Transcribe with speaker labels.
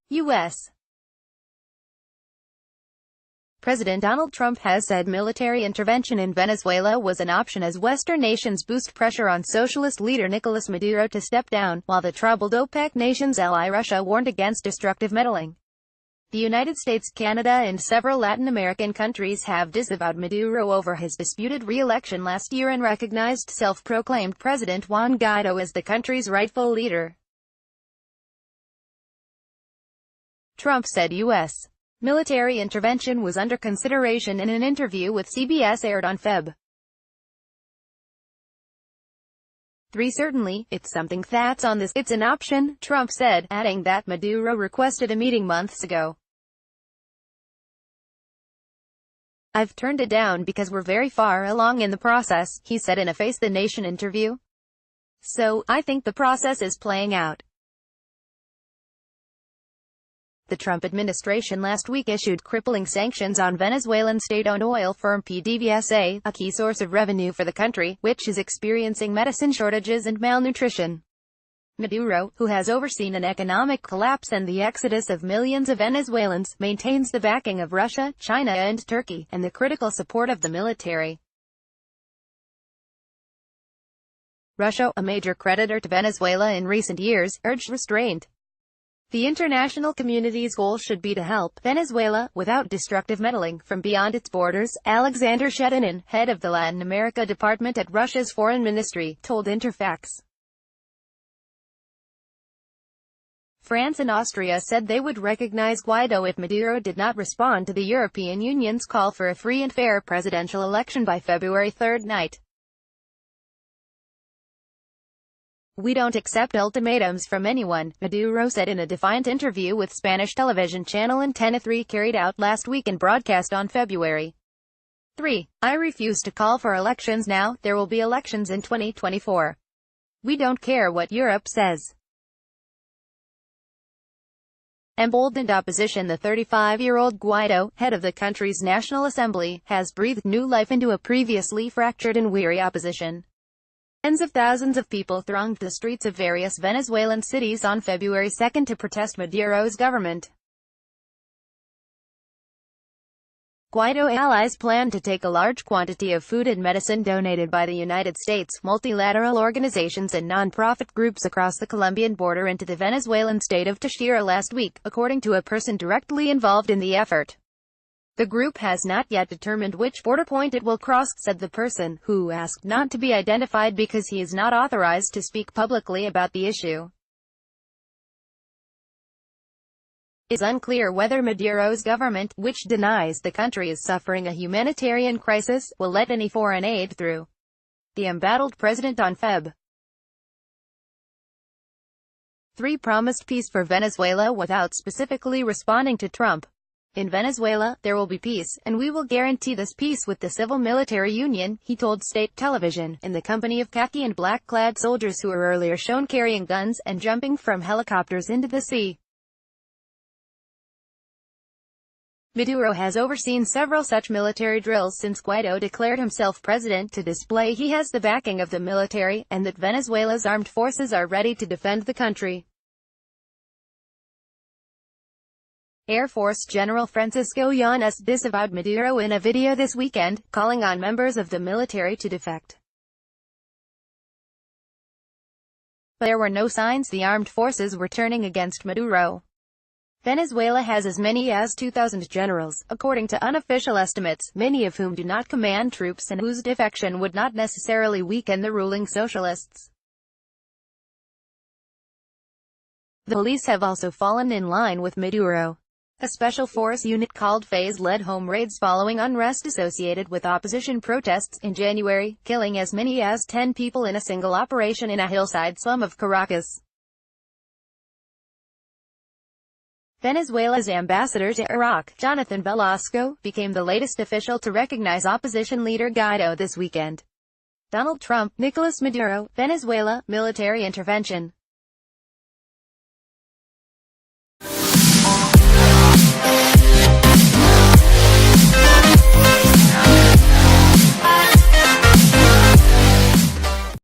Speaker 1: U.S. President Donald Trump has said military intervention in Venezuela was an option as Western nations boost pressure on socialist leader Nicolas Maduro to step down, while the troubled OPEC nations ally Russia warned against destructive meddling. The United States, Canada, and several Latin American countries have disavowed Maduro over his disputed re-election last year and recognized self-proclaimed President Juan Guaido as the country's rightful leader. Trump said U.S. military intervention was under consideration in an interview with CBS aired on Feb. 3. Certainly, it's something that's on this. It's an option, Trump said, adding that Maduro requested a meeting months ago. I've turned it down because we're very far along in the process, he said in a Face the Nation interview. So, I think the process is playing out. The Trump administration last week issued crippling sanctions on Venezuelan state-owned oil firm PDVSA, a key source of revenue for the country, which is experiencing medicine shortages and malnutrition. Maduro, who has overseen an economic collapse and the exodus of millions of Venezuelans, maintains the backing of Russia, China and Turkey, and the critical support of the military. Russia, a major creditor to Venezuela in recent years, urged restraint. The international community's goal should be to help Venezuela, without destructive meddling, from beyond its borders, Alexander Shedinin, head of the Latin America department at Russia's foreign ministry, told Interfax. France and Austria said they would recognize Guaido if Maduro did not respond to the European Union's call for a free and fair presidential election by February 3 night. We don't accept ultimatums from anyone, Maduro said in a defiant interview with Spanish television channel Antena 3 carried out last week and broadcast on February 3. I refuse to call for elections now, there will be elections in 2024. We don't care what Europe says. Emboldened opposition. The 35-year-old Guaido, head of the country's National Assembly, has breathed new life into a previously fractured and weary opposition. Tens of thousands of people thronged the streets of various Venezuelan cities on February 2 to protest Maduro's government. Guaido allies plan to take a large quantity of food and medicine donated by the United States, multilateral organizations and non-profit groups across the Colombian border into the Venezuelan state of Táchira last week, according to a person directly involved in the effort. The group has not yet determined which border point it will cross, said the person, who asked not to be identified because he is not authorized to speak publicly about the issue. It is unclear whether Maduro's government, which denies the country is suffering a humanitarian crisis, will let any foreign aid through. The embattled president on Feb. 3 promised peace for Venezuela without specifically responding to Trump. In Venezuela, there will be peace, and we will guarantee this peace with the civil-military union, he told state television, in the company of khaki and black-clad soldiers who were earlier shown carrying guns and jumping from helicopters into the sea. Maduro has overseen several such military drills since Guaido declared himself president to display he has the backing of the military, and that Venezuela's armed forces are ready to defend the country. Air Force General Francisco Llanes disavowed Maduro in a video this weekend, calling on members of the military to defect. But there were no signs the armed forces were turning against Maduro. Venezuela has as many as 2,000 generals, according to unofficial estimates, many of whom do not command troops and whose defection would not necessarily weaken the ruling socialists. The police have also fallen in line with Maduro. A special force unit called FAZE led home raids following unrest associated with opposition protests in January, killing as many as 10 people in a single operation in a hillside slum of Caracas. Venezuela's ambassador to Iraq, Jonathan Velasco, became the latest official to recognize opposition leader Guaido this weekend. Donald Trump, Nicolas Maduro, Venezuela, military intervention.